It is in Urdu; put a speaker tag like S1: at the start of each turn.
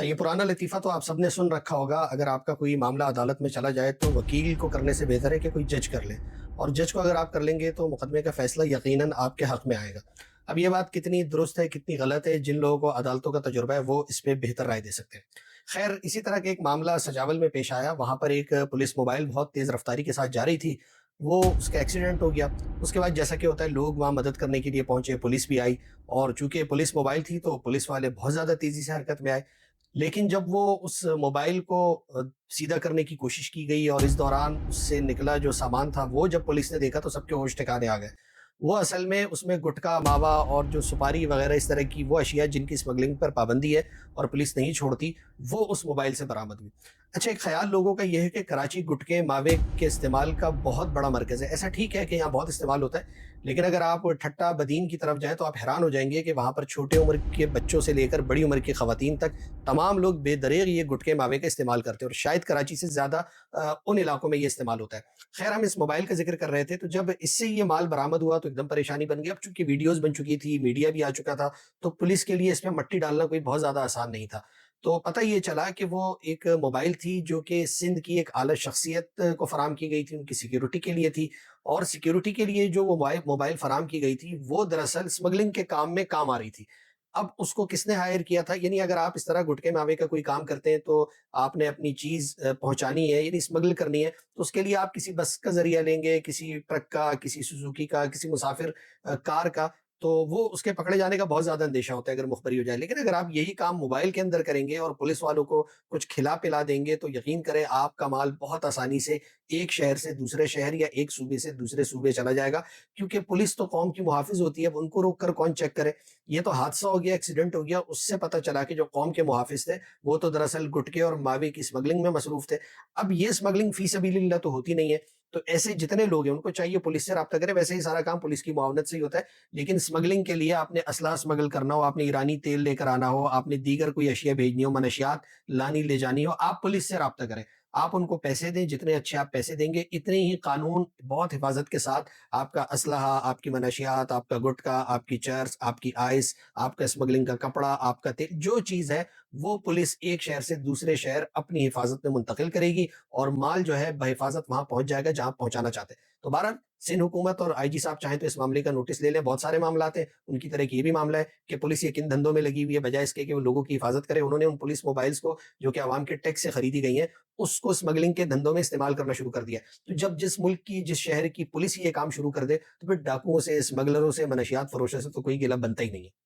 S1: یہ پرانا لطیفہ تو آپ سب نے سن رکھا ہوگا، اگر آپ کا کوئی معاملہ عدالت میں چلا جائے تو وکیل کو کرنے سے بہتر ہے کہ کوئی جج کر لے، اور جج کو اگر آپ کر لیں گے تو مقدمے کا فیصلہ یقیناً آپ کے حق میں آئے گا۔ اب یہ بات کتنی درست ہے کتنی غلط ہے، جن لوگوں کو عدالتوں کا تجربہ ہے وہ اس پہ بہتر رائے دے سکتے ہیں۔ خیر، اسی طرح کا ایک معاملہ سجاول میں پیش آیا، وہاں پر ایک پولیس موبائل بہت تیز رفتاری کے ساتھ جا رہی تھی، وہ اس کا ایکسیڈنٹ ہو گیا۔ اس کے بعد جیسا کہ ہوتا ہے لوگ وہاں مدد کرنے کے لیے پہنچے، پولیس بھی آئی، اور چونکہ پولیس موبائل تھی تو پولیس والے بہت زیادہ تیزی سے حرکت میں آئے۔ لیکن جب وہ اس موبائل کو سیدھا کرنے کی کوشش کی گئی اور اس دوران اس سے نکلا جو سامان تھا وہ جب پولیس نے دیکھا تو سب کے ہوش ٹھکانے آ گئے۔ وہ اصل میں اس میں گٹکا، ماوا اور جو سپاری وغیرہ اس طرح کی وہ اشیاء جن کی اسمگلنگ پر پابندی ہے اور پولیس نہیں چھوڑتی، وہ اس موبائل سے برآمد ہوئی۔ اچھا، ایک خیال لوگوں کا یہ ہے کہ کراچی گٹکے ماوے کے استعمال کا بہت بڑا مرکز ہے۔ ایسا ٹھیک ہے کہ یہاں بہت استعمال ہوتا ہے، لیکن اگر آپ ٹھٹا بدین کی طرف جائیں تو آپ حیران ہو جائیں گے کہ وہاں پر چھوٹے عمر کے بچوں سے لے کر بڑی عمر کی خواتین تک تمام لوگ بے دریغ یہ گٹکے ماوے کا استعمال کرتے ہیں، اور شاید کراچی سے زیادہ ان علاقوں میں یہ استعمال ہوتا ہے۔ خیر، ہم اس موبائل کا ذکر کر رہے تھے، تو جب اس سے یہ مال برآمد ہوا تو ایک دم پریشانی بن گئی۔ اب چونکہ ویڈیوز بن چکی تھی، میڈیا بھی آ چکا تھا، تو پولیس کے لیے اس میں مٹی ڈالنا کوئی بہت زیادہ آسان نہیں تھا۔ تو پتہ یہ چلا کہ وہ ایک موبائل تھی جو کہ سندھ کی ایک اعلیٰ شخصیت کو فراہم کی گئی تھی، ان کی سیکیورٹی کے لیے تھی، اور سیکیورٹی کے لیے جو وہ موبائل فراہم کی گئی تھی وہ دراصل اسمگلنگ کے کام میں کام آ رہی تھی۔ اب اس کو کس نے ہائر کیا تھا؟ یعنی اگر آپ اس طرح گٹکے ماوے کا کوئی کام کرتے ہیں تو آپ نے اپنی چیز پہنچانی ہے، یعنی اسمگل کرنی ہے، تو اس کے لیے آپ کسی بس کا ذریعہ لیں گے، کسی ٹرک کا، کسی سوزوکی کا، کسی مسافر کار کا، تو وہ اس کے پکڑے جانے کا بہت زیادہ اندیشہ ہوتا ہے اگر مخبری ہو جائے۔ لیکن اگر آپ یہی کام موبائل کے اندر کریں گے اور پولیس والوں کو کچھ کھلا پلا دیں گے تو یقین کریں آپ کا مال بہت آسانی سے ایک شہر سے دوسرے شہر یا ایک صوبے سے دوسرے صوبے چلا جائے گا، کیونکہ پولیس تو قوم کی محافظ ہوتی ہے، اب ان کو روک کر کون چیک کرے؟ یہ تو حادثہ ہو گیا، ایکسیڈنٹ ہو گیا، اس سے پتہ چلا کہ جو قوم کے محافظ تھے وہ تو دراصل گٹکے اور ماوے کی اسمگلنگ میں مصروف تھے۔ اب یہ اسمگلنگ فی سبیل اللہ تو ہوتی نہیں ہے، تو ایسے جتنے لوگ ہیں ان کو چاہیے پولیس سے رابطہ کرے، ویسے ہی سارا کام پولیس کی معاونت سے ہی ہوتا ہے، لیکن اسمگلنگ کے لیے آپ نے اسلحہ اسمگل کرنا ہو، آپ نے ایرانی تیل لے کر آنا ہو، آپ نے دیگر کوئی اشیاء بھیجنی ہو، منشیات لانی لے جانی ہو، آپ پولیس سے رابطہ کریں۔ آپ ان کو پیسے دیں، جتنے اچھے آپ پیسے دیں گے اتنے ہی قانون بہت حفاظت کے ساتھ آپ کا اسلحہ، آپ کی منشیات، آپ کا گٹکا، آپ کی چرس، آپ کی آئس، آپ کا اسمگلنگ کا کپڑا، آپ کا تیل، جو چیز ہے وہ پولیس ایک شہر سے دوسرے شہر اپنی حفاظت میں منتقل کرے گی، اور مال جو ہے بحفاظت وہاں پہنچ جائے گا جہاں پہنچانا چاہتے ہیں۔ تو بہرحال سندھ حکومت اور آئی جی صاحب چاہیں تو اس معاملے کا نوٹس لے لیں، بہت سارے معاملات ہیں، ان کی طرح ایک یہ بھی معاملہ ہے کہ پولیس یہ کن دھندوں میں لگی ہوئی ہے، بجائے اس کے کہ وہ لوگوں کی حفاظت کرے، انہوں نے ان پولیس موبائلز کو جو کہ عوام کے ٹیکس سے خریدی گئی ہیں اس کو اسمگلنگ کے دھندوں میں استعمال کرنا شروع کر دیا۔ تو جب جس ملک کی، جس شہر کی پولیس یہ کام شروع کر دے تو پھر ڈاکوؤں سے، اسمگلروں سے، منشیات فروشوں سے تو کوئی گلہ بنتا ہی نہیں ہے۔